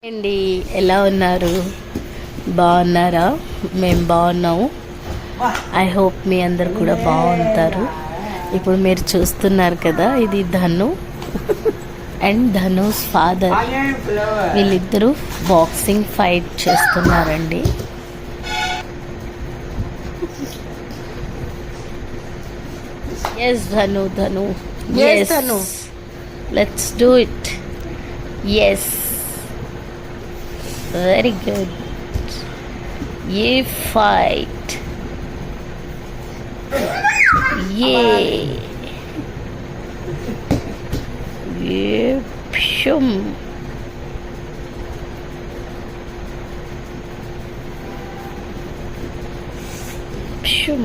అండి, ఎలా ఉన్నారు? బాగున్నారా? మేము బాగున్నాము. ఐ హోప్ మీ అందరు కూడా బాగుంటారు. ఇప్పుడు మీరు చూస్తున్నారు కదా, ఇది ధను అండ్ ధనుస్ ఫాదర్. వీళ్ళిద్దరూ బాక్సింగ్ ఫైట్ చేస్తున్నారండి. Yes Dhanu, Dhanu, yes Dhanu, let's do it. Yes, very good. Ye fight. Yay. Ye pshum. Pshum.